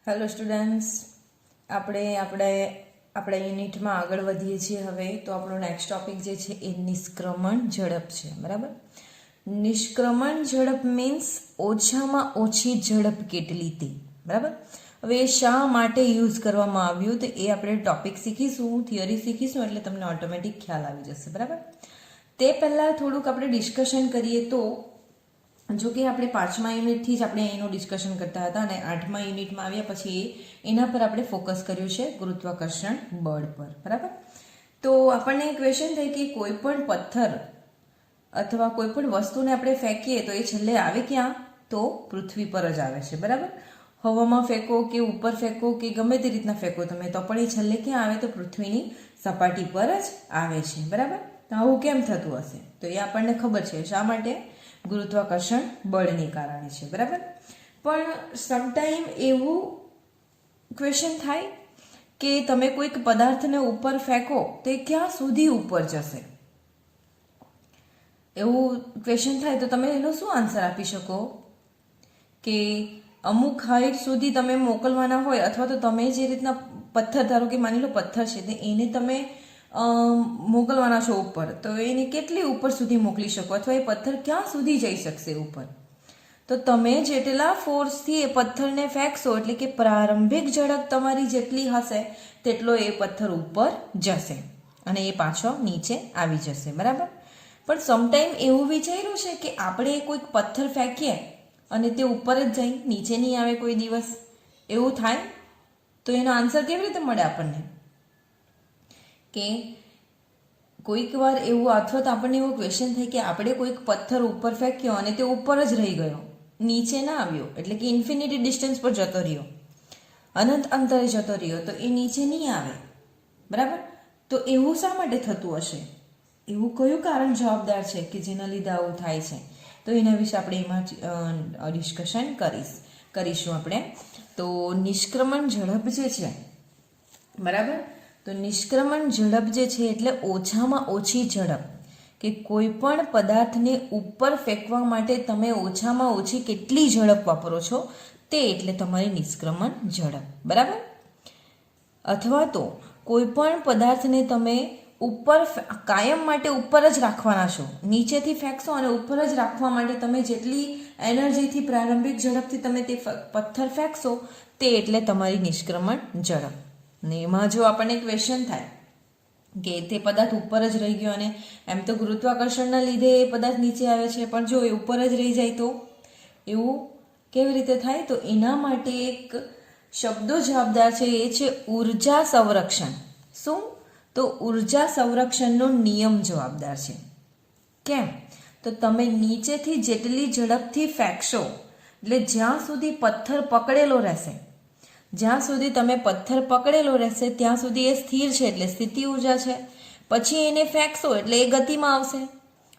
Hello students, આપણા યુનિટમાં આગળ વધીએ છીએ. હવે તો આપણો નેક્સ્ટ ટોપિક જે છે એ નિષ્ક્રમણ ઝડપ છે. બરાબર, નિષ્ક્રમણ ઝડપ મીન્સ ઓછામાં ઓછી ઝડપ કેટલી તે. બરાબર, હવે એ શા માટે યુઝ કરવામાં આવ્યું તો એ આપણે ટોપિક શીખીશું, થિયરી શીખીશું, એટલે તમને ઓટોમેટિક ખ્યાલ આવી જશે. બરાબર, તે પહેલાં થોડુંક આપણે ડિસ્કશન કરીએ તો જો કે આપણે 5મા યુનિટથી જ આપણે એનું ડિસ્કશન કરતા હતા અને 8મા યુનિટમાં આવ્યા પછી એના પર આપણે ફોકસ કર્યું છે ગુરુત્વાકર્ષણ બળ પર. બરાબર, તો આપણને ક્વેશ્ચન થાય કે કોઈ પણ પથ્થર અથવા કોઈ પણ વસ્તુને આપણે ફેંકીએ તો એ છેલ્લે આવે ક્યાં? તો પૃથ્વી પર જ આવે છે. બરાબર, હવામાં ફેંકો કે ઉપર ફેંકો કે ગમે તે રીતના ફેંકો તમે તો પણ એ છેલ્લે ક્યાં આવે? તો પૃથ્વીની સપાટી પર જ આવે છે. બરાબર, તો આવું કેમ થતું હશે? તો એ આપણને ખબર છે. શા માટે? ગુરુત્વાકર્ષણ બળને કારણે છે. બરાબર, પણ સમટાઈમ એવું ક્વેશ્ચન થાય કે તમે કોઈક પદાર્થને ઉપર ફેંકો તો એ ક્યાં સુધી ઉપર જશે? એવું ક્વેશ્ચન થાય તો તમે એનો શું આન્સર આપી શકો? કે અમુક હાઈટ સુધી તમે મોકલવાના હોય અથવા તો તમે જે રીતના પથ્થર, ધારો કે માની લો પથ્થર છે તો એને તમે મોકલવાના છો ઉપર, તો એને કેટલી ઉપર સુધી મોકલી શકો અથવા એ પથ્થર ક્યાં સુધી જઈ શકશે ઉપર? તો તમે જેટલા ફોર્સથી એ પથ્થરને ફેંકશો એટલે કે પ્રારંભિક ઝડપ તમારી જેટલી હશે તેટલો એ પથ્થર ઉપર જશે અને એ પાછો નીચે આવી જશે. બરાબર, પણ સમટાઈમ એવું વિચાર્યું છે કે આપણે કોઈક પથ્થર ફેંકીએ અને તે ઉપર જ જાય, નીચે નહીં આવે કોઈ દિવસ? એવું થાય તો એનો આન્સર કેવી રીતે મળે આપણને? કે કોઈક વાર એવું અથવા તો આપણને એવો ક્વેશ્ચન થાય કે આપણે કોઈક પથ્થર ઉપર ફેંક્યો અને તે ઉપર જ રહી ગયો, નીચે ના આવ્યો, એટલે કે ઇન્ફિનિટી ડિસ્ટન્સ પર જતો રહ્યો, અનંત અંતરે જતો રહ્યો, તો એ નીચે નહીં આવે. બરાબર, તો એવું શા માટે થતું હશે? એવું કયું કારણ જવાબદાર છે કે જેના લીધે આવું થાય છે? તો એના વિશે આપણે એમાં ડિસ્કશન કરીશું આપણે. તો નિષ્ક્રમણ ઝડપ જે છે, બરાબર, તો નિષ્ક્રમણ ઝડપ જે છે એટલે ઓછામાં ઓછી ઝડપ, કે કોઈ પણ પદાર્થને ઉપર ફેંકવા માટે તમે ઓછામાં ઓછી કેટલી ઝડપ વાપરો છો તે એટલે તમારી નિષ્ક્રમણ ઝડપ. બરાબર, અથવા તો કોઈ પણ પદાર્થને તમે ઉપર કાયમ માટે ઉપર જ રાખવાના છો, નીચેથી ફેંકશો અને ઉપર જ રાખવા માટે તમે જેટલી એનર્જીથી પ્રારંભિક ઝડપથી તમે તે પથ્થર ફેંકશો તે એટલે તમારી નિષ્ક્રમણ ઝડપ. ને એમાં જો આપણને ક્વેશ્ચન થાય કે તે પદાર્થ ઉપર જ રહી ગયો અને એમ તો ગુરુત્વાકર્ષણના લીધે એ પદાર્થ નીચે આવે છે, પણ જો એ ઉપર જ રહી જાય તો એવું કેવી રીતે થાય? તો એના માટે એક શબ્દો જવાબદાર છે, એ છે ઉર્જા સંરક્ષણ. શું? તો ઉર્જા સંરક્ષણનો નિયમ જવાબદાર છે. કેમ? તો તમે નીચેથી જેટલી ઝડપથી ફેંકશો એટલે જ્યાં સુધી પથ્થર પકડેલો રહેશે, જ્યાં સુધી તમે પથ્થર પકડેલો રહેશે ત્યાં સુધી એ સ્થિર છે એટલે સ્થિતિ ઉર્જા છે. પછી એને ફેંકશો એટલે એ ગતિમાં આવશે,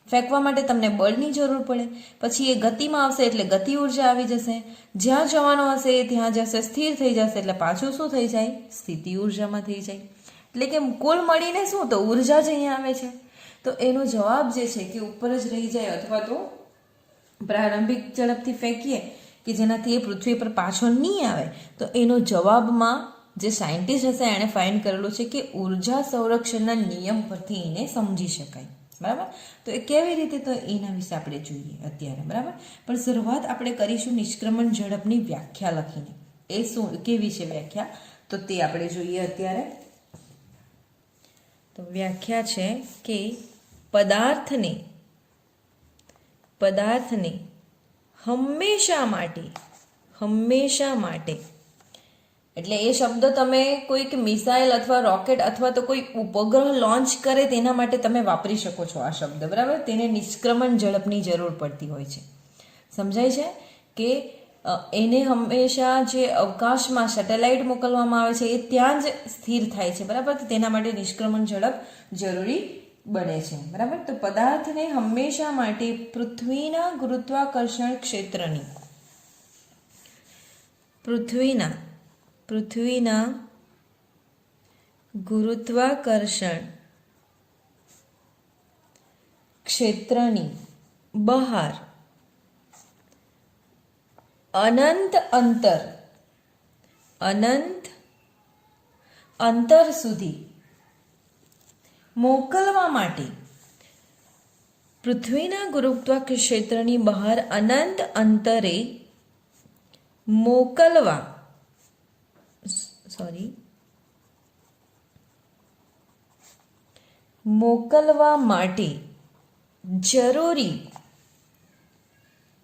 ફેંકવા માટે તમને બળની જરૂર પડે, પછી એ ગતિમાં આવશે એટલે ગતિ ઉર્જા આવી જશે, જ્યાં જવાનો હશે એ ત્યાં જશે, સ્થિર થઈ જશે એટલે પાછું શું થઈ જાય? સ્થિતિ ઉર્જામાં થઈ જાય. એટલે કે કુલ મળીને શું? તો ઉર્જા જ અહીંયા આવે છે. તો એનો જવાબ જે છે કે ઉપર જ રહી જાય અથવા તો પ્રારંભિક ઝડપથી ફેંકીએ કે જેનાથી એ પૃથ્વી પર પાછો નહીં આવે, તો એનો જવાબમાં જે સાયન્ટિસ્ટ હશે એણે ફાઇન્ડ કરેલું છે કે ઉર્જા સંરક્ષણના નિયમ પરથી એને સમજી શકાય. બરાબર, તો એ કેવી રીતે? તો એના વિશે આપણે જોઈએ અત્યારે. બરાબર, પણ શરૂઆત આપણે કરીશું નિષ્ક્રમણ ઝડપની વ્યાખ્યા લખીને. એ શું, કેવી છે વ્યાખ્યા? તો તે આપણે જોઈએ અત્યારે. તો વ્યાખ્યા છે કે પદાર્થને હંમેશા માટે એટલે એ શબ્દ તમે કોઈક મિસાઇલ અથવા રોકેટ અથવા તો કોઈ ઉપગ્રહ લોન્ચ કરે તેના માટે તમે વાપરી શકો છો આ શબ્દ. બરાબર, તેને નિષ્ક્રમણ ઝડપની જરૂર પડતી હોય છે. સમજાય છે કે એને હંમેશા જે અવકાશમાં સેટેલાઇટ મોકલવામાં આવે છે એ ત્યાં જ સ્થિર થાય છે. બરાબર, તો તેના માટે નિષ્ક્રમણ ઝડપ જરૂરી બને છે. બરાબર, તો પદાર્થને હંમેશા માટે પૃથ્વીના ગુરુત્વાકર્ષણ ક્ષેત્રની પૃથ્વીના ગુરુત્વાકર્ષણ ક્ષેત્રની બહાર અનંત અંતર અનંત અંતર સુધી મોકલવા માટે પૃથ્વીના ગુરુત્વાકર્ષણ ક્ષેત્રની બહાર અનંત અંતરે મોકલવા માટે જરૂરી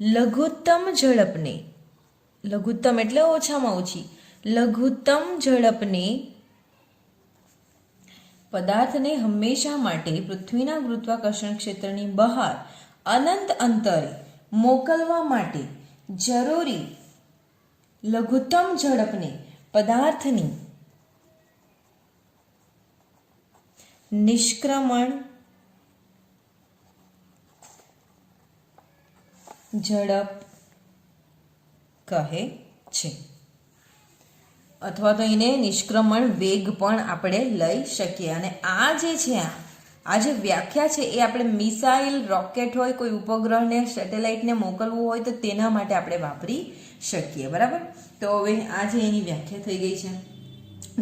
લઘુત્તમ ઝડપને, લઘુત્તમ એટલે ઓછામાં ઓછી, લઘુત્તમ ઝડપને પદાર્થને હંમેશા માટે પૃથ્વીના ગુરુત્વાકર્ષણ ક્ષેત્રની બહાર અનંત અંતરે મોકલવા માટે જરૂરી લઘુત્તમ ઝડપને પદાર્થની નિષ્ક્રમણ ઝડપ કહે છે, અથવા તો એને નિષ્ક્રમણ વેગ પણ આપણે લઈ શકીએ. અને આ જે છે આ જે વ્યાખ્યા છે એ આપણે મિસાઇલ, રોકેટ હોય, કોઈ ઉપગ્રહને, સેટેલાઇટને મોકલવું હોય તો તેના માટે આપણે વાપરી શકીએ. બરાબર. તો હવે આ જે એની વ્યાખ્યા થઈ ગઈ છે,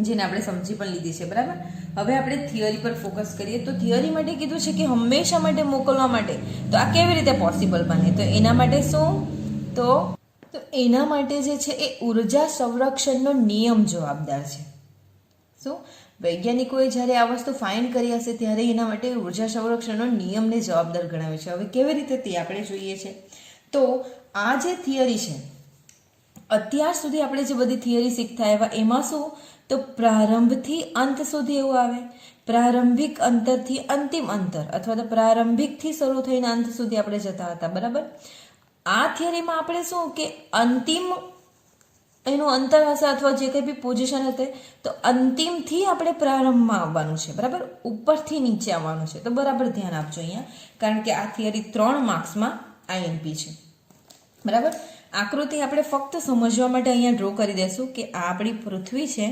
જેને આપણે સમજી પણ લીધી છે. બરાબર. હવે આપણે થિયરી પર ફોકસ કરીએ. તો થિયરી માટે કીધું છે કે હંમેશા માટે મોકલવા માટે, તો આ કેવી રીતે પોસિબલ બને? તો એના માટે શું, તો એના માટે જે છે એ ઉર્જા સંરક્ષણનો નિયમ જવાબદાર છે. શું વૈજ્ઞાનિકોએ જ્યારે આ વસ્તુ ફાઇન્ડ કરી હશે ત્યારે એના માટે ઉર્જા સંરક્ષણનો નિયમને જવાબદાર ગણાવ્યો છે. હવે કેવી રીતે તે આપણે જોઈએ છે. તો આ જે થિયરી છે, અત્યાર સુધી આપણે જે બધી થિયરી શીખતા આવ્યા એમાં શું, તો પ્રારંભથી અંત સુધી એવું આવે. પ્રારંભિક અંતરથી અંતિમ અંતર, અથવા તો પ્રારંભિકથી શરૂ થઈને અંત સુધી આપણે જતા હતા. બરાબર. આ થિયરીમાં આપણે શું કે અંતિમ એનું અંતર હશે અથવા જે કંઈ બી પોઝિશન હશે તો અંતિમથી આપણે પ્રારંભમાં આવવાનું છે. બરાબર. ઉપરથી નીચે આવવાનું છે. તો બરાબર ધ્યાન આપજો અહીંયા, કારણ કે આ થિયરી 3 માર્ક્સમાં IMP છે. બરાબર. આકૃતિ આપણે ફક્ત સમજવા માટે અહીંયા ડ્રો કરી દેશું કે આ આપણી પૃથ્વી છે,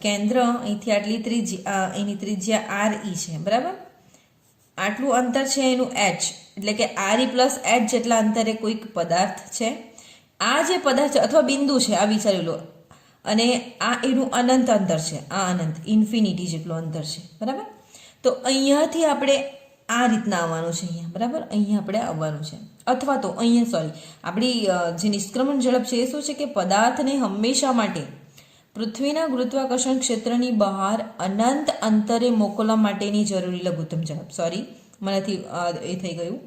કેન્દ્ર અહીંથી આટલી ત્રિજ્યા, એની ત્રિજ્યા RE છે. બરાબર. આટલું અંતર છે એનું H, એટલે કે RE પ્લસ H જેટલા અંતરે કોઈક પદાર્થ છે. આ જે પદાર્થ છે અથવા બિંદુ છે, આ વિચારી લો, અને આ એનું અનંત અંતર છે, આ અનંત ઇન્ફિનિટી જેટલું અંતર છે. બરાબર. તો અહીંયાથી આપણે આ રીતના આવવાનું છે અહીંયા. બરાબર. અહીંયા આપણે આવવાનું છે, અથવા તો અહીંયા આપણી જે નિષ્ક્રમણ ઝડપ છે એ શું છે કે પદાર્થને હંમેશા માટે પૃથ્વીના ગુરુત્વાકર્ષણ ક્ષેત્રની બહાર અનંત અંતરે મોકલવા માટેની જરૂરી લઘુત્તમ ઝડપ. મનાથી એ થઈ ગયું.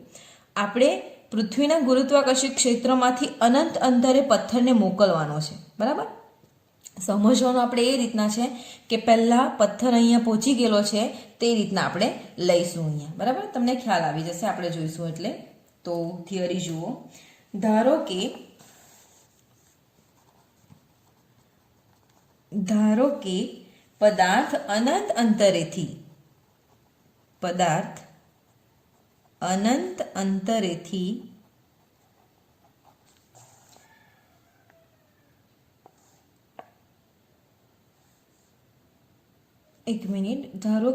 આપણે પૃથ્વીના ગુરુત્વાકર્ષણ ક્ષેત્રમાંથી અનંત અંતરે પથ્થરને મોકલવાનો છે. બરાબર. સમજવાનું આપણે એ રીતના છે કે પહેલા પથ્થર અહીંયા પહોંચી ગયેલો છે તે રીતના આપણે લઈશું અહીંયા. બરાબર. તમને ખ્યાલ આવી જશે, આપણે જોઈશું એટલે. તો થિયરી જુઓ. ધારો કે પદાર્થ અનંત અંતરેથી ધારો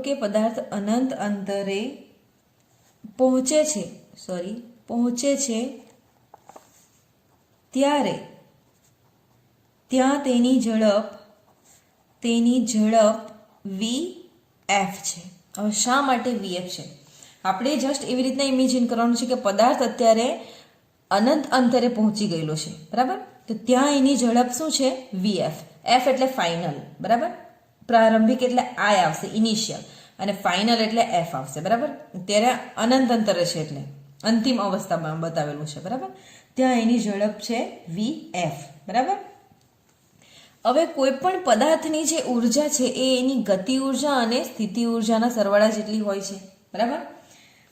કે પદાર્થ અનંત અંતરે પહોંચે છે ત્યારે ત્યાં તેની ઝડપ vf છે. હવે શા માટે vf છે? આપણે જસ્ટ એવી રીતના ઇમેજિન કરવાનું છે કે પદાર્થ અત્યારે અનંત અંતરે પહોંચી ગયેલો છે. બરાબર. તો ત્યાં એની ઝડપ શું છે? vf. f એટલે ફાઇનલ. બરાબર. પ્રારંભિક એટલે I આવશે, ઇનિશિયલ, અને ફાઇનલ એટલે f આવશે. બરાબર. ત્યારે અનંત અંતરે છે એટલે અંતિમ અવસ્થામાં બતાવેલું છે. બરાબર. ત્યાં એની ઝડપ છે vf. બરાબર. હવે કોઈ પણ પદાર્થની જે ઉર્જા છે એ એની ગતિ ઉર્જા અને સ્થિતિ ઉર્જાના સરવાળા જેટલી હોય છે. બરાબર.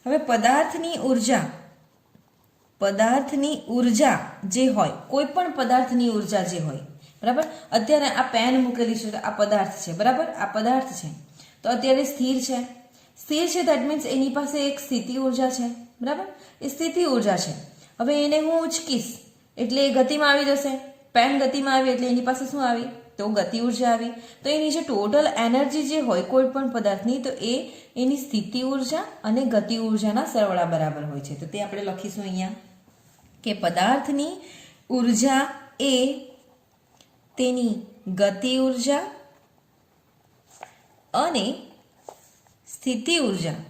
હવે પદાર્થની ઉર્જા જે હોય, કોઈ પણ પદાર્થની ઉર્જા જે હોય, બરાબર. અત્યારે આ પેન મૂકેલી છે, આ પદાર્થ છે. બરાબર. આ પદાર્થ છે તો અત્યારે સ્થિર છે. દેટ મીન્સ એની પાસે એક સ્થિતિ ઉર્જા છે. બરાબર. એ સ્થિતિ ઉર્જા છે. હવે એને હું ઉચકીશ એટલે એ ગતિમાં આવી જશે. પેન ગતિમાં આવી એટલે એની પાસે શું આવી? તો ગતિ ઉર્જા આવી. તો એની જે ટોટલ એનર્જી જે હોય કોઈ પણ પદાર્થની, તો એ એની સ્થિતિ ઉર્જા અને ગતિ ઉર્જાના સરવાળા બરાબર હોય છે. તો તે આપણે લખીશું અહીંયા કે પદાર્થની ઉર્જા એ તેની ગતિ ઉર્જા અને સ્થિતિ ઉર્જા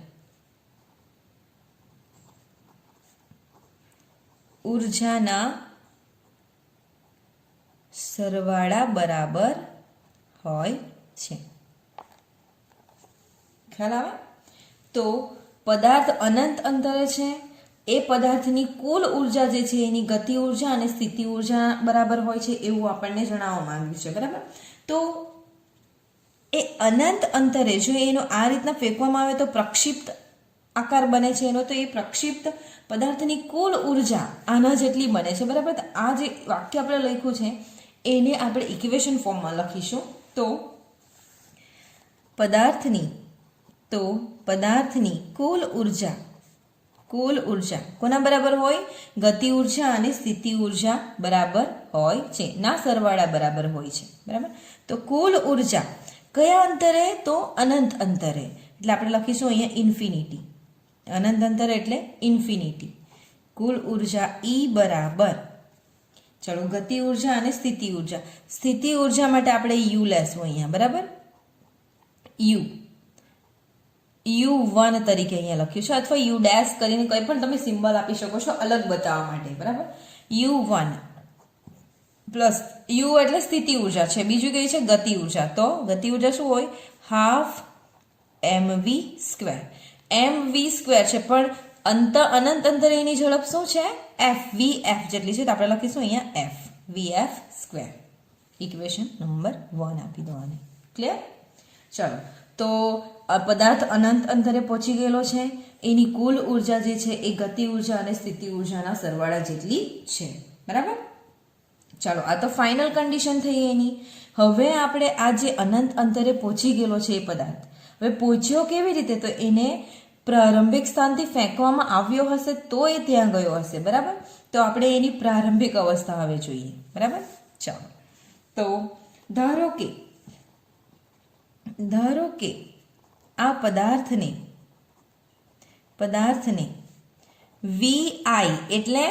ઉર્જાના સરવાળા બરાબર હોય છે. ખ્યાલ આવે? તો પદાર્થ અનંત અંતરે છે, એ પદાર્થની કુલ ઉર્જા જે છે એની ગતિ ઉર્જા અને સ્થિતિ ઉર્જા બરાબર હોય છે એવું આપણને જણાવવા માંગ્યું છે. બરાબર? તો એ અનંત અંતરે જો એનો આ રીતના ફેંકવામાં આવે તો પ્રક્ષિપ્ત આકાર બને છે એનો, તો એ પ્રક્ષિપ્ત પદાર્થની કુલ ઉર્જા આના જેટલી બને છે. બરાબર? તો આ જે વાક્ય આપણે લખ્યું છે એને આપણે ઇક્વેશન ફોર્મમાં લખીશું. તો પદાર્થની કુલ ઉર્જા કોના બરાબર હોય? ગતિ ઉર્જા અને સ્થિતિ ઉર્જા બરાબર હોય છે, ના સરવાળા બરાબર હોય છે. બરાબર? તો કુલ ઉર્જા કયા અંતરે? તો અનંત અંતરે. એટલે આપણે લખીશું અહીંયા ઇન્ફિનિટી. અનંત અંતરે એટલે ઇન્ફિનિટી. કુલ ઉર્જા E બરાબર, ચલો ગતિ ઉર્જા અને સ્થિતિ ઉર્જા. સ્થિતિ ઉર્જા માટે આપણે U લેશું અહીંયા. બરાબર? U1 તરીકે અહીંયા લખ્યું છે, અથવા U ડેશ કરીને કંઈ પણ તમે સિમ્બલ આપી શકો છો અલગ બતાવવા માટે. બરાબર? U1 પ્લસ U એટલે સ્થિતિ ઉર્જા છે, બીજું કઈ છે? ગતિ ઉર્જા. તો ગતિ ઉર્જા શું હોય? Half mv square. mv square છે પણ અનંત અંતરે એની ઝડપ શું છે? vf જેટલી છે, તો આપણે લખીશું અહીંયા vf સ્ક્વેર. ઇક્વેશન નંબર 1 આપી દો આને. ક્લિયર? ચલો, તો પદાર્થ અનંત અંતરે પહોંચી ગયેલો છે, એની કુલ ઉર્જા જે છે એ ગતિ ઉર્જા અને સ્થિતિ ઉર્જાના સરવાળા જેટલી છે. બરાબર? ચાલો, આ તો ફાઇનલ કન્ડિશન થઈ એની. હવે આપણે આ જે અનંત અંતરે પહોંચી ગયેલો છે એ પદાર્થ હવે પહોંચ્યો કેવી રીતે? તો એને પ્રારંભિક સ્થાનથી ફેંકવામાં આવ્યો હશે તો એ ત્યાં ગયો હશે. બરાબર? તો આપણે એની પ્રારંભિક અવસ્થા હવે જોઈએ. બરાબર? ચાલો, તો ધારો કે આ પદાર્થને vi એટલે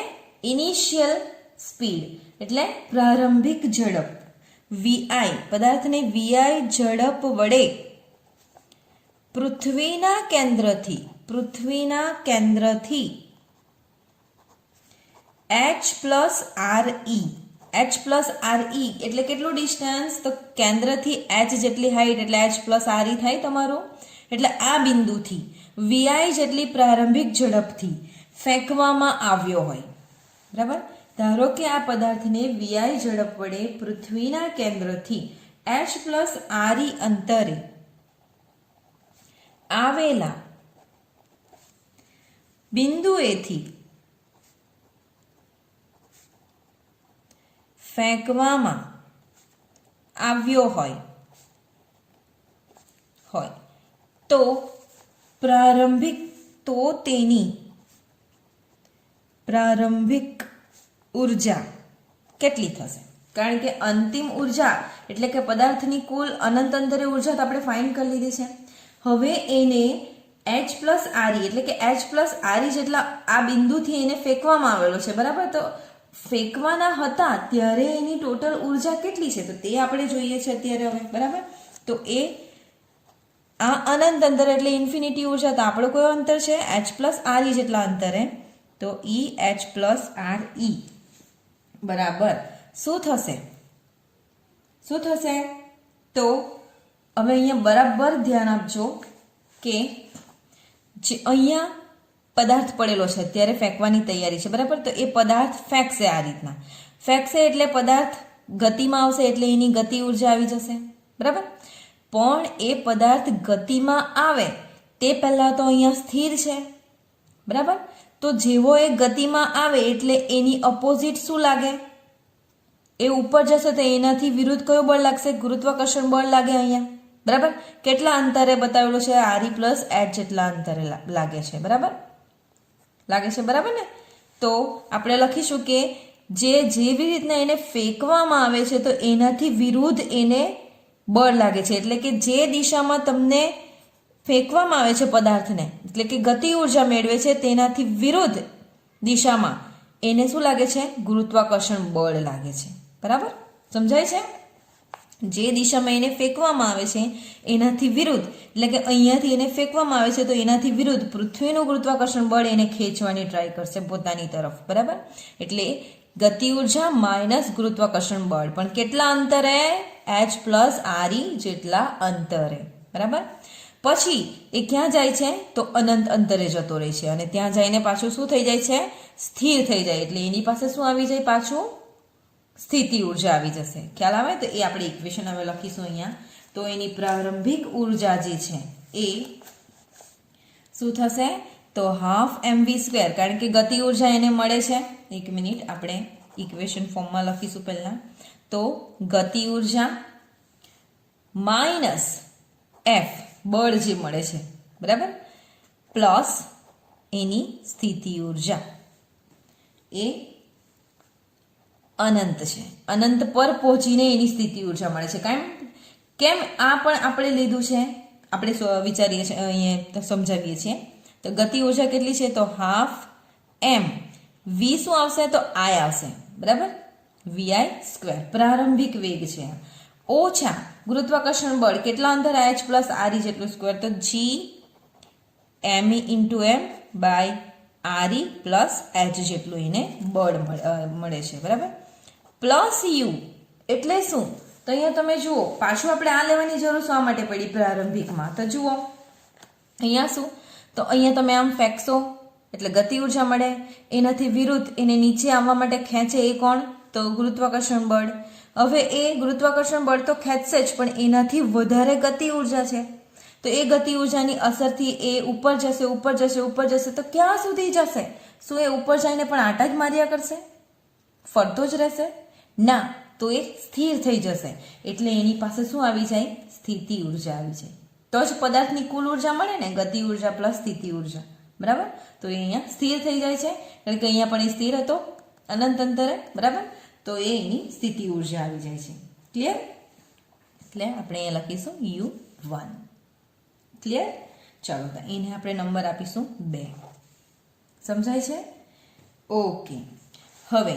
ઇનિશિયલ સ્પીડ એટલે પ્રારંભિક ઝડપ, પદાર્થને vi ઝડપ વડે પૃથ્વીના કેન્દ્રથી h પ્લસ re એટલે કેટલું ડિસ્ટન્સ? તો કેન્દ્રથી h જેટલી હાઈટ એટલે h પ્લસ re થાય તમારું. એટલે આ બિંદુથી vi જેટલી પ્રારંભિક ઝડપથી ફેંકવામાં આવ્યો હોય. બરાબર? ધારો કે આ પદાર્થને vi ઝડપ વડે પૃથ્વીના કેન્દ્રથી h પ્લસ re અંતરે આવેલા બિંદુએથી ફેંકવામાં આવ્યો હોય તો તેની પ્રારંભિક ઉર્જા કેટલી થશે? કારણ કે અંતિમ ઉર્જા એટલે કે પદાર્થની કુલ અનંત અંતરે ઉર્જા તો આપણે ફાઇન્ડ કરી લીધી છે. હવે એને h પ્લસ re એટલે કે h પ્લસ re જેટલા આ બિંદુથી એને ફેંકવામાં આવેલો છે. બરાબર? તો ફેંકવાના હતા ત્યારે એની ટોટલ ઉર્જા કેટલી છે તો તે આપણે જોઈએ છે અત્યારે હવે. બરાબર? તો એ આ અનંત અંતર એટલે ઇન્ફિનિટી ઉર્જા, તો આપણો કયો અંતર છે? h પ્લસ re જેટલા અંતરે. તો h પ્લસ re બરાબર શું થશે? તો હવે અહીંયા બરાબર ધ્યાન આપજો કે જે અહીંયા પદાર્થ પડેલો છે અત્યારે ફેંકવાની તૈયારી છે. બરાબર? તો એ પદાર્થ ફેંકશે, આ રીતના ફેંકશે એટલે પદાર્થ ગતિમાં આવશે એટલે એની ગતિ ઉર્જા આવી જશે. બરાબર? પણ એ પદાર્થ ગતિમાં આવે તે પહેલાં તો અહીંયા સ્થિર છે. બરાબર? તો જેવો એ ગતિમાં આવે એટલે એની અપોઝિટ શું લાગે? એ ઉપર જશે તો એનાથી વિરુદ્ધ કયો બળ લાગશે? ગુરુત્વાકર્ષણ બળ લાગે અહીંયા. બરાબર? કેટલા અંતરે બતાવેલું છે? re પ્લસ h જેટલા અંતરે લાગે છે. બરાબર? ને? તો આપણે લખીશું કે જેવી રીતના એને ફેંકવામાં આવે છે તો એનાથી વિરુદ્ધ એને બળ લાગે છે. એટલે કે જે દિશામાં તમને ફેંકવામાં આવે છે પદાર્થને એટલે કે ગતિ ઉર્જા મેળવે છે તેનાથી વિરુદ્ધ દિશામાં એને શું લાગે છે? ગુરુત્વાકર્ષણ બળ લાગે છે. બરાબર? સમજાય છે? જે દિશામાં એને ફેંકવામાં આવે છે એનાથી વિરુદ્ધ, એટલે કે અહીંયાથી એને ફેંકવામાં આવે છે તો એનાથી વિરુદ્ધ પૃથ્વીનું ગુરુત્વાકર્ષણ બળ એને ખેંચવાની ટ્રાય કરશે પોતાની તરફ, બરાબર. એટલે ગતિ ઉર્જા માઇનસ ગુરુત્વાકર્ષણ બળ, પણ કેટલા અંતરે? h+re જેટલા અંતરે, બરાબર. પછી એ ક્યાં જાય છે? તો અનંત અંતરે જતો રહે છે અને ત્યાં જઈને પાછું શું થઈ જાય છે? સ્થિર થઈ જાય. એટલે એની પાસે શું આવી જાય? પાછું સ્થિતિ ઉર્જા આવી જશે. ખ્યાલ આવે? તો એ આપણે ઇક્વેશન હવે લખીશું અહીંયા. તો એની પ્રારંભિક ઉર્જા જે છે એ શું થશે? તો ½ mv², કારણ કે ગતિ ઉર્જા એને મળે છે. એક મિનિટ, આપણે ઇક્વેશન ફોર્મમાં લખીશું પહેલા. તો ગતિ ઉર્જા માઇનસ f બળ જે મળે છે, બરાબર, પ્લસ એની સ્થિતિ ઉર્જા એ અનંત છે. અનંત પર પહોંચીને એની સ્થિતિ ઉર્જા મળે છે. કેમ આ પણ આપણે લીધું છે? આપણે વિચારીએ છીએ, અહીંયા સમજાવીએ છીએ. તો ગતિ ઉર્જા કેટલી છે? તો ½ m v શું આવશે? તો i આવશે, બરાબર, vi². પ્રારંભિક વેગ છે. ઓછા ગુરુત્વાકર્ષણ બળ કેટલા અંતર? h+re જેટલું સ્ક્વેર, તો g m × re + h જેટલું એને બળ મળે છે, બરાબર. પ્લસ u એટલે શું? તો અહીંયા તમે જુઓ, પાછું આપણે આ લેવાની જરૂર શા માટે પડી પ્રારંભિકમાં? તો જુઓ અહીંયા શું? તો અહીંયા તમે આમ ફેંકશો એટલે ગતિ ઉર્જા મળે. એનાથી વિરુદ્ધ એને નીચે આવવા માટે ખેંચે એ કોણ? તો ગુરુત્વાકર્ષણ બળ. હવે એ ગુરુત્વાકર્ષણ બળ તો ખેંચશે જ, પણ એનાથી વધારે ગતિ ઉર્જા છે. તો એ ગતિ ઉર્જાની અસરથી એ ઉપર જશે, ઉપર જશે, ઉપર જશે. તો ક્યાં સુધી જશે? શું એ ઉપર જઈને પણ આંટા જ માર્યા કરશે? ફરતો જ રહેશે? ના, તો એ સ્થિર થઈ જશે. એટલે એની પાસે શું આવી જાય? સ્થિતિ ઉર્જા આવી જાય. તો જ પદાર્થની કુલ ઉર્જા મળે ને, ગતિ ઉર્જા પ્લસ સ્થિતિ ઉર્જા, બરાબર. તો એ અહીંયા સ્થિર થઈ જાય છે, કારણ કે અહીંયા પણ એ સ્થિર હતો અનંત અંતરે, બરાબર. તો એ એની સ્થિતિ ઉર્જા આવી જાય છે. ક્લિયર? એટલે આપણે અહીંયા લખીશું u1. ક્લિયર? ચાલો, તો એને આપણે નંબર આપીશું 2. સમજાય છે? ઓકે. હવે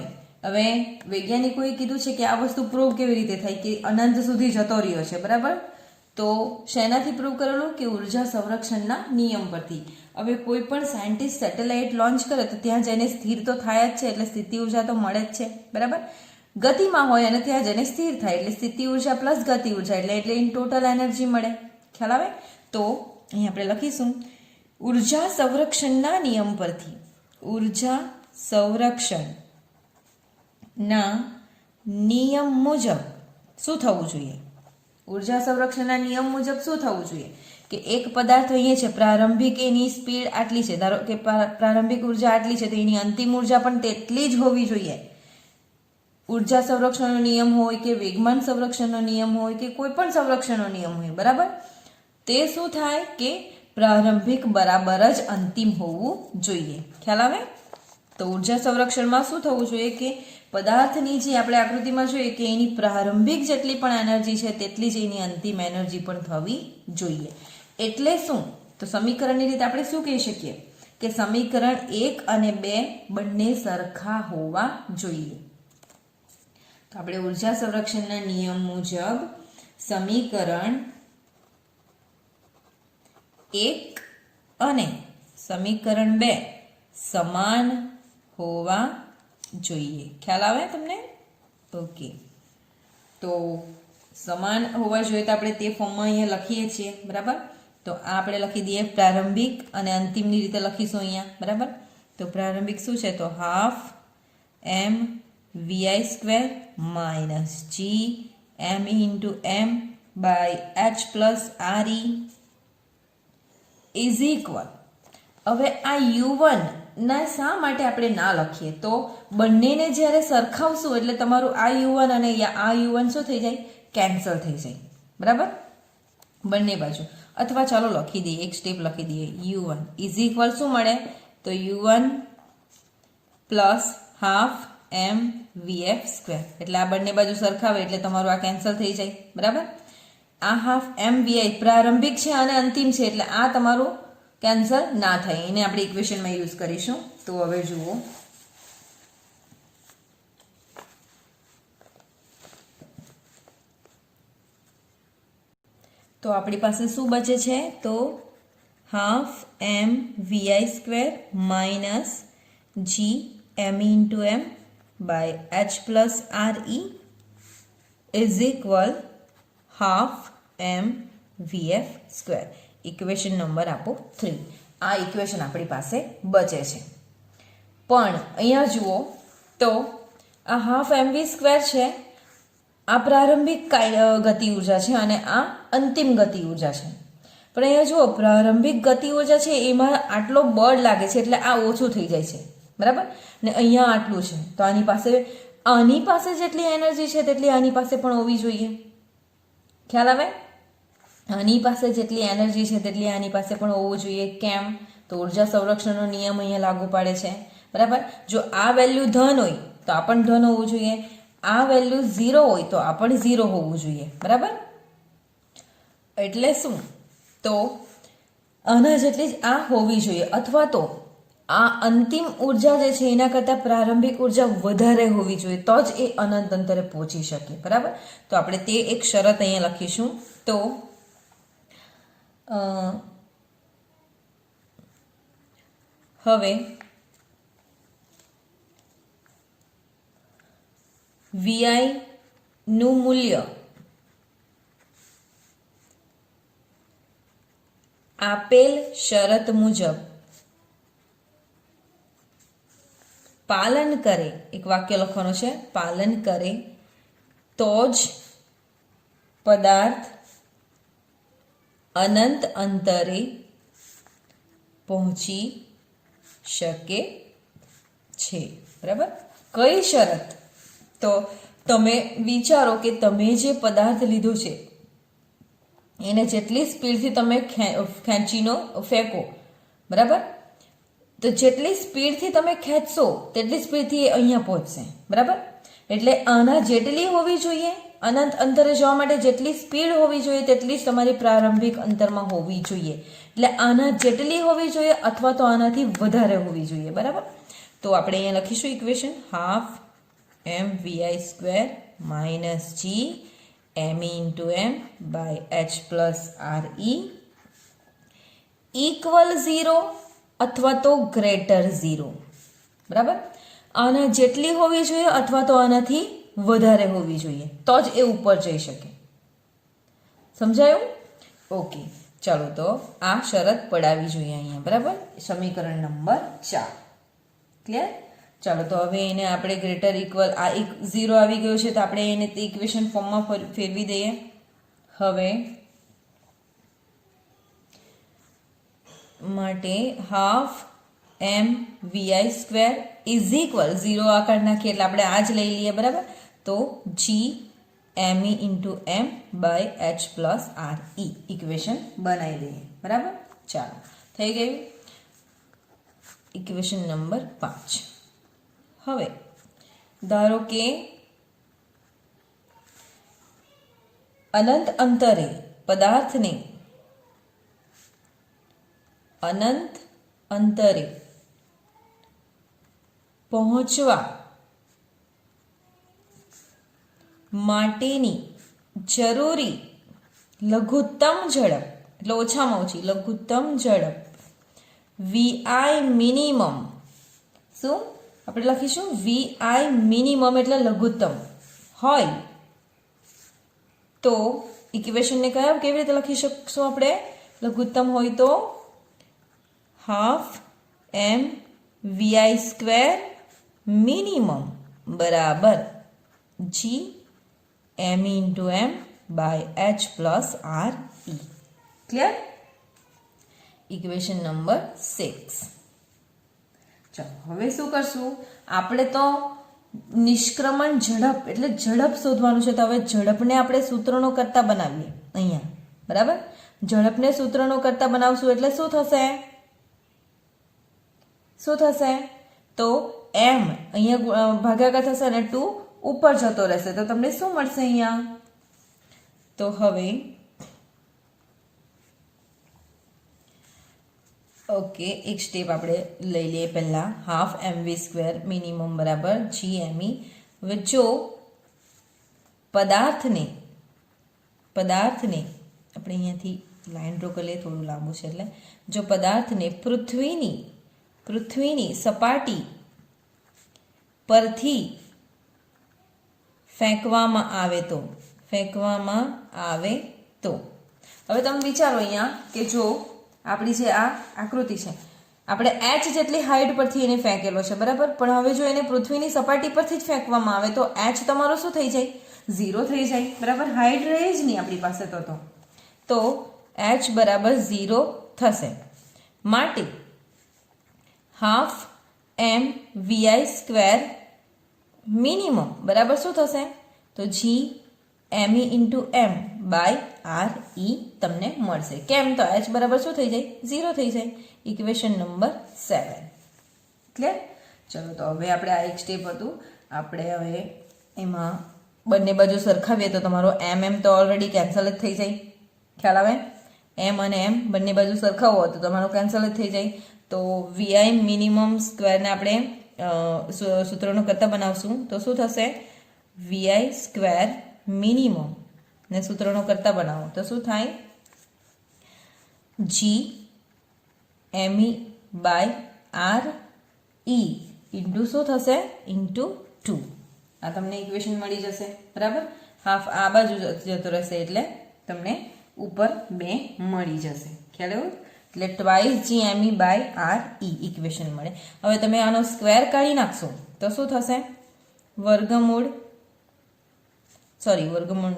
વૈજ્ઞાનિકોએ કીધું છે કે આ વસ્તુ પ્રૂવ કેવી રીતે થાય? કે અનંત સુધી જતો રહ્યો છે, બરાબર. તો શેનાથી પ્રૂવ કરેલું? કે ઉર્જા સંરક્ષણના નિયમ પરથી. હવે કોઈ પણ સાયન્ટિસ્ટ સેટેલાઇટ લોન્ચ કરે તો ત્યાં જઈને સ્થિર તો થાય જ છે, એટલે સ્થિતિ ઉર્જા તો મળે જ છે, બરાબર. ગતિમાં હોય અને ત્યાં જઈને સ્થિર થાય એટલે સ્થિતિ ઉર્જા પ્લસ ગતિ ઉર્જા, એટલે ઇન ટોટલ એનર્જી મળે. ખ્યાલ આવે? તો અહીં આપણે લખીશું ઉર્જા સંરક્ષણના નિયમ પરથી. ઉર્જા સંરક્ષણના નિયમ મુજબ શું થવું જોઈએ? ઉર્જા સંરક્ષણના નિયમ મુજબ શું થવું જોઈએ? કે એક પદાર્થ અહીંયા છે, પ્રારંભિક એની સ્પીડ આટલી છે, ધારો કે પ્રારંભિક ઉર્જા આટલી છે, તો એની અંતિમ ઉર્જા પણ તેટલી જ હોવી જોઈએ. ઉર્જા સંરક્ષણનો નિયમ હોય કે વેગમાન સંરક્ષણનો નિયમ હોય કે કોઈ પણ સંરક્ષણનો નિયમ હોય, બરાબર, તે શું થાય? કે પ્રારંભિક બરાબર જ અંતિમ હોવું જોઈએ. ખ્યાલ આવે? તો ઉર્જા સંરક્ષણમાં શું થવું જોઈએ? કે પદાર્થની જે આપણે આકૃતિમાં જોઈએ કે એની પ્રારંભિક જેટલી પણ એનર્જી છે તેટલી જ એની અંતિમ એનર્જી પણ થવી જોઈએ. એટલે શું? તો સમીકરણની રીતે આપણે શું કહી શકીએ? કે સમીકરણ 1 અને 2 બંને સરખા હોવા જોઈએ. તો આપણે ઉર્જા સંરક્ષણના નિયમ મુજબ સમીકરણ 1 અને સમીકરણ 2 સમાન હોવા જોઈએ. ખ્યાલ આવે તમને? ઓકે. તો સમાન હોવા જોઈએ તો આપણે તે ફોર્મમાં અહીંયા લખીએ છીએ, બરાબર. તો આ આપણે લખી દઈએ પ્રારંભિક અને અંતિમની રીતે લખીશું અહીંયા, બરાબર. તો પ્રારંભિક શું છે? તો ½ mvi² minus g m × m/h+re is equal. હવે આ u1 ના શા માટે આપણે ના લખીએ? તો બંનેને જ્યારે સરખાવશું એટલે તમારું આ u1 અને આ u1 શું થઈ જાય? કેન્સલ થઈ જાય, બરાબર, બંને બાજુ. અથવા ચાલો લખી દઈએ, એક સ્ટેપ લખી દઈએ. u1 ઇઝ ઇક્વલ શું મળે? તો u1 પ્લસ ½ mvf². એટલે આ બંને બાજુ સરખાવે એટલે તમારું આ કેન્સલ થઈ જાય, બરાબર. આ ½ mvi પ્રારંભિક છે અને અંતિમ છે, એટલે આ તમારું કેન્સલ ના થાય. એને આપણે ઇક્વેશનમાં યુઝ કરીશું. તો હવે જુઓ, તો આપણી પાસે શું બચે છે? તો half M Vi square minus g M into M by H plus R e is equal half m v f square. Equation number આપો 3. આ ઇક્વેશન આપણી પાસે બચે છે. પણ અહીંયા જુઓ તો આ હાફ એમ વી સ્ક્વેર છે, આ પ્રારંભિક ગતિ ઉર્જા છે અને આ અંતિમ ગતિ ઉર્જા છે. પણ અહીંયા જુઓ પ્રારંભિક ગતિ ઉર્જા છે એમાં આટલો બળ લાગે છે એટલે આ ઓછું થઈ જાય છે, બરાબર. ને અહીંયા આટલું છે તો આની પાસે જેટલી એનર્જી છે તેટલી આની પાસે પણ હોવી જોઈએ. ખ્યાલ આવે? આની પાસે જેટલી એનર્જી છે તેટલી આની પાસે પણ હોવું જોઈએ. કેમ? તો ઉર્જા સંરક્ષણનો નિયમ અહીંયા લાગુ પાડે છે, બરાબર. જો આ વેલ્યુ ધન હોય તો આ પણ ધન હોવું જોઈએ, આ વેલ્યુ 0 હોય તો આ પણ 0 હોવું જોઈએ, બરાબર. એટલે શું? તો આના જેટલી જ આ હોવી જોઈએ, અથવા તો આ અંતિમ ઉર્જા જે છે એના કરતાં પ્રારંભિક ઉર્જા વધારે હોવી જોઈએ તો જ એ અનંત અંતરે પહોંચી શકે, બરાબર. તો આપણે તે એક શરત અહીંયા લખીશું. તો હવે વીઆઈ નું મૂલ્ય આપેલ શરત મુજબ પાલન કરે, એક વાક્ય લખવાનું છે, પાલન કરે તો જ પદાર્થ અનંત અંતરે પહોંચી શકે છે, બરાબર. કઈ શરત? તો તમે વિચારો કે તમે જે પદાર્થ લીધો છે એને જેટલી સ્પીડથી તમે ખેંચીનો ફેંકો, બરાબર. તો જેટલી સ્પીડથી તમે ખેંચશો તેટલી સ્પીડથી એ અહીંયા પહોંચશે, બરાબર. એટલે આના જેટલી હોવી જોઈએ, અનંત અંતરે જવા માટે જેટલી સ્પીડ હોવી જોઈએ તેટલી જ તમારી પ્રારંભિક અંતરમાં હોવી જોઈએ. એટલે આના જેટલી હોવી જોઈએ અથવા તો આનાથી વધારે હોવી જોઈએ, બરાબર. તો આપણે અહીંયા લખીશું equation half M Vi square minus g M into M by H plus R e equal 0 અથવા તો ગ્રેટર 0, બરાબર. આના જેટલી હોવી જોઈએ અથવા તો આનાથી વધારે હોવી જોઈએ તો જ એ ઉપર જઈ શકે. સમજાયું? ઓકે, ચાલો તો આ શરત પડાવી જોઈએ અહીંયા, બરાબર. સમીકરણ નંબર 4. ક્લિયર? ચાલો તો હવે એને આપણે ગ્રેટર ઇક્વલ આ એક 0 આવી ગયો છે તો આપણે એને તે ઇક્વેશન ફોર્મમાં ફેરવી દઈએ. હવે માટે half M Vi square is equal 0 આકાર નાખીએ એટલે આપણે આ જ લઈ લઈએ, બરાબર. તો G M E into M by H plus R E equation બનાવી દઈએ, બરાબર. ચાલો, થઈ ગયું ઇક્વેશન નંબર 5. હવે ધારો કે અનંત અંતરે પદાર્થને અનંત અંતરે પહોંચવા માટેની જરૂરી લઘુત્તમ ઝડપ, એટલે ઓછામાં ઓછી લઘુત્તમ ઝડપ વીઆઈ મિનિમમ, શું આપણે લખીશું? વીઆઈ મિનિમમ એટલે લઘુત્તમ હોય તો ઇક્વેશનને કેવી રીતે લખી શકશું આપણે? લઘુત્તમ હોય તો હાફ એમ વીઆઈ સ્ક્વેર મિનિમમ બરાબર G M into M by H plus R E. Clear? Equation number 6. ચાલો હવે શું કરશું? આપણે તો નિષ્ક્રમણ ઝડપ એટલે ઝડપ શોધવાનું છે. તો હવે ઝડપને આપણે સૂત્રનો કરતા બનાવીએ અહીંયા, બરાબર. ઝડપને સૂત્રનો કરતા બનાવશું એટલે શું થશે? શું થશે? તો એમ અહીંયા ભાગાકાર થશે અને 2 ઉપર જતો રહેશે તો તમને શું મળશે અહીંયા? તો હવે ઓકે, એક સ્ટેપ આપણે લઈ લઈએ પહેલા. હાફ એમ વી સ્ક્વેર મિનિમમ બરાબર જી એમ ઈ. હવે જો પદાર્થને આપણે અહીંયાથી લાઈન ડ્રો કરી લઈએ, થોડું લાંબુ છે એટલે. જો પદાર્થને પૃથ્વીની સપાટી પરથી ફેંકવામાં આવે તો હવે તમે વિચારો અહીંયા કે જો આપણી જે આ આકૃતિ છે, આપણે h જેટલી હાઈટ પરથી એને ફેંકેલો છે, બરાબર. પણ હવે જો એને પૃથ્વીની સપાટી પરથી જ ફેંકવામાં આવે તો h તમારો શું થઈ જાય? 0 થઈ જાય, બરાબર. હાઈટ રહે જ નહીં આપણી પાસે તો h બરાબર 0 થશે. માટે હાફ mvi² મિનિમમ બરાબર શું થશે? તો GME into m by RE તમને મળશે. કેમ? તો h બરાબર શું થઈ જાય? 0 થઈ જાય. Equation number 7. ક્લિયર? ચલો, તો હવે આપણે આ એક સ્ટેપ હતું. આપણે હવે એમાં બંને બાજુ સરખાવીએ તો તમારો mm તો ઓલરેડી કેન્સલ જ થઈ જાય. ખ્યાલ આવે? m અને m બંને બાજુ સરખાવો તો તમારો કેન્સલ જ થઈ જાય. તો vi મિનિમમ સ્ક્વેરને આપણે સૂત્રનો કરતા બનાવશું તો શું થશે? vi² મિનિમમ ને સૂત્રનો કરતા બનાવો તો શું થાય? GME by RE ઇન્ટુ શું થશે? ઇન્ટુ 2. આ તમને ઇક્વેશન મળી જશે, બરાબર. હાફ આ બાજુ જતો રહેશે એટલે તમને ઉપર 2 મળી જશે. ખ્યાલ આવ્યો? એટલે twice GME by RE equation મળે. હવે તમે આનો સ્ક્વેર કાઢી નાખશો તો શું થશે? વર્ગમૂળ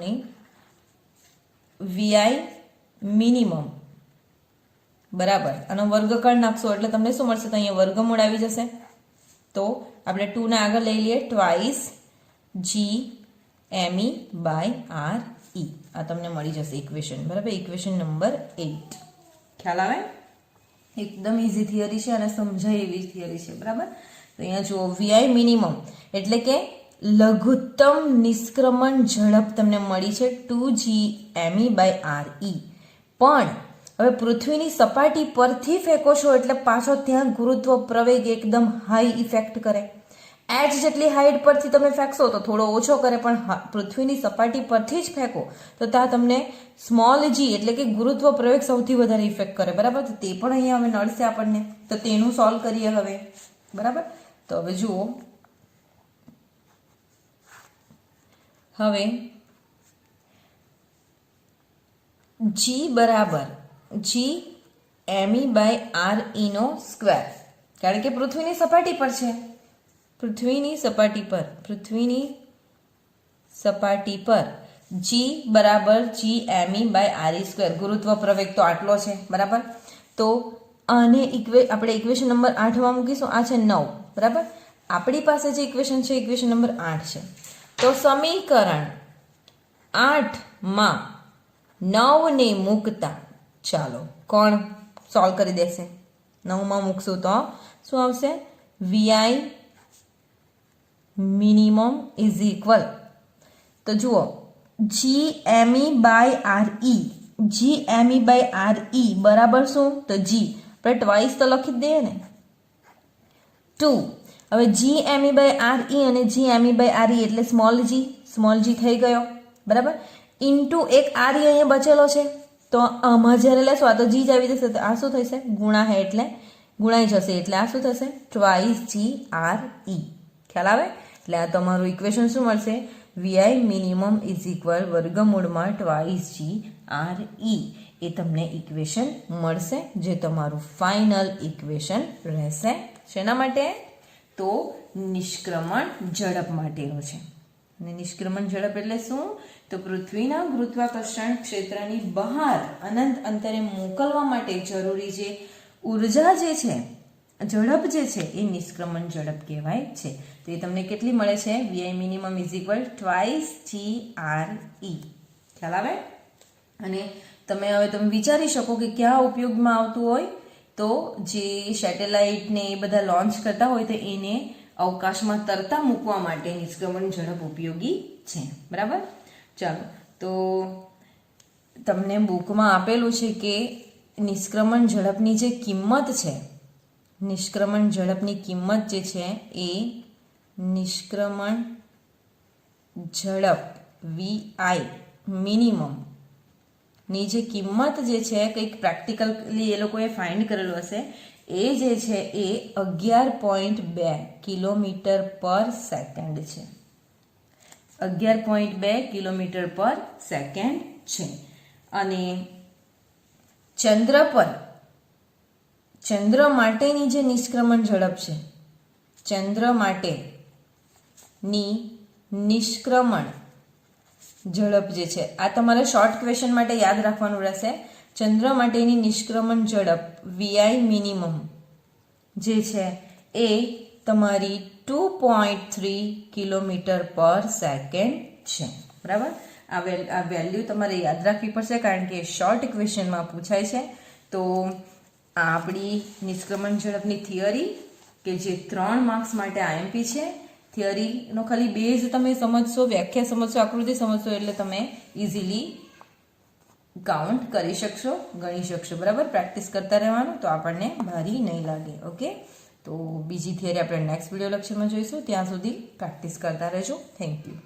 નહીં, vi મિનિમમ બરાબર આનો વર્ગ કાઢી નાખશો એટલે તમને શું મળશે? તો અહીંયા વર્ગમૂળ આવી જશે. તો આપણે 2 ને આગળ લઈ લઈએ, ટ્વાઇસ GME by RE. આ તમને મળી જશે ઇક્વેશન, બરાબર. Equation number 8. ખ્યાલ આવે? એકદમ ઇઝી થિયરી છે અને સમજાય એવી થિયરી છે, બરાબર. તો અહીંયા જુઓ, vi મિનિમમ એટલે કે લઘુત્તમ નિષ્ક્રમણ ઝડપ તમને મળી છે 2GME by RE. પણ હવે પૃથ્વીની સપાટી પરથી ફેંકો છો એટલે પાછો ત્યાં ગુરુત્વ પ્રવેગ એકદમ હાઈ ઇફેક્ટ કરે. h જેટલી હાઈટ પરથી તમે ફેંકશો તો થોડો ઓછો કરે, પણ પૃથ્વીની સપાટી પરથી જ ફેંકો તો ત્યાં તમને સ્મોલ g એટલે કે ગુરુત્વ પ્રવેગ સૌથી વધારે ઇફેક્ટ કરે, બરાબર. તો તે પણ અહીંયા હવે નડશે આપણને, તો તેનું સોલ્વ કરીએ હવે, બરાબર. તો હવે જુઓ, હવે g બરાબર GME by RE નો સ્ક્વેર, કારણ કે પૃથ્વીની સપાટી પર છે. પૃથ્વીની સપાટી પર g બરાબર GME by RE સ્ક્વેર. ગુરુત્વ પ્રવેગ તો આટલો છે, બરાબર. તો આને આપણે ઇક્વેશન નંબર 8 માં મૂકીશું. આ છે 9, બરાબર. આપણી પાસે જે ઇક્વેશન છે ઇક્વેશન નંબર 8 છે. તો સમીકરણ 8 માં 9 ને મૂકતા, ચાલો કોણ સોલ્વ કરી દેશે? 9 માં મૂકશું તો શું આવશે? vi મિનિમમ ઇઝ ઇક્વલ, તો જુઓ GME by RE બરાબર શું? તો g આપણે ટ્વાઇસ તો લખી જ દઈએ ને, 2. હવે GME by RE અને GME by RE એટલે સ્મોલ g થઈ ગયો, બરાબર. ઇન્ટુ એક RE અહીંયા બચેલો છે, તો આમાં જ્યારે લેશો આ તો g જ આવી જશે, તો આ શું થશે? એટલે ગુણાઈ જશે, એટલે આ શું થશે? Twice GRE. ખ્યાલ આવે? એટલે આ તમારું ઇક્વેશન શું મળશે? vi મિનિમમ ઇઝ ઇક્વલ વર્ગમૂળમાં ટ્વાઇસ GRE. એ તમને ઇક્વેશન મળશે, જે તમારું ફાઇનલ ઇક્વેશન રહેશે. શેના માટે? તો નિષ્ક્રમણ ઝડપ માટેનું છે. અને નિષ્ક્રમણ ઝડપ એટલે શું? તો પૃથ્વીના ગુરુત્વાકર્ષણ ક્ષેત્રની બહાર અનંત અંતરે મોકલવા માટે જરૂરી જે ઉર્જા જે છે, ઝડપ જે છે, એ નિષ્ક્રમણ ઝડપ કહેવાય છે. તો એ તમને કેટલી મળે છે? vi minimum is equal twice GRE. ખ્યાલ આવે? અને તમે વિચારી શકો કે ક્યાં ઉપયોગમાં આવતું હોય? તો જે સેટેલાઇટ ને એ બધા લોન્ચ કરતા હોય તો એને અવકાશમાં તરતા મૂકવા માટે નિષ્ક્રમણ ઝડપ ઉપયોગી છે, બરાબર. ચાલો, તો તમને બુકમાં આપેલું છે કે નિષ્ક્રમણ ઝડપની જે કિંમત છે, નિષ્ક્રમણ ઝડપની કિંમત જે છે એ નિષ્ક્રમણ ઝડપ vi મિનિમમ ની જે કિંમત જે છે કંઈક પ્રેક્ટિકલી એ લોકોએ ફાઇન્ડ કરેલું હશે એ જે છે એ 11.2 કિલોમીટર પર સેકન્ડ છે. 11.2 કિલોમીટર પર સેકન્ડ છે. અને ચંદ્ર માટેની જે નિષ્ક્રમણ ઝડપ છે, ચંદ્ર માટેની નિષ્ક્રમણ ઝડપ જે છે, આ તમારે શોર્ટ ક્વેશ્ચન માટે યાદ રાખવાનું રહેશે. ચંદ્ર માટેની નિષ્ક્રમણ ઝડપ વીઆઈ મિનિમમ જે છે એ તમારી 2.3 કિલોમીટર પર સેકન્ડ છે. બરાબર, આ વેલ્યુ તમારે યાદ રાખવી પડશે કારણ કે શોર્ટ ક્વેશ્ચનમાં પૂછાય છે. તો આ આપણી નિષ્ક્રમણ ઝડપની થિયરી કે જે 3 માર્ક્સ માટે આઈએમપી છે. થિયરીનો ખાલી બેઝ તમે સમજશો, વ્યાખ્યા સમજશો, આકૃતિ સમજશો એટલે તમે ઇઝીલી કાઉન્ટ કરી શકશો, ગણી શકશો. બરાબર, પ્રેક્ટિસ કરતા રહેવાનું તો આપણને ભારી નહીં લાગે. ઓકે, તો બીજી થિયરી આપણે નેક્સ્ટ વિડીયો લેક્ચરમાં જોઈશું. ત્યાં સુધી પ્રેક્ટિસ કરતા રહેજો. Thank you.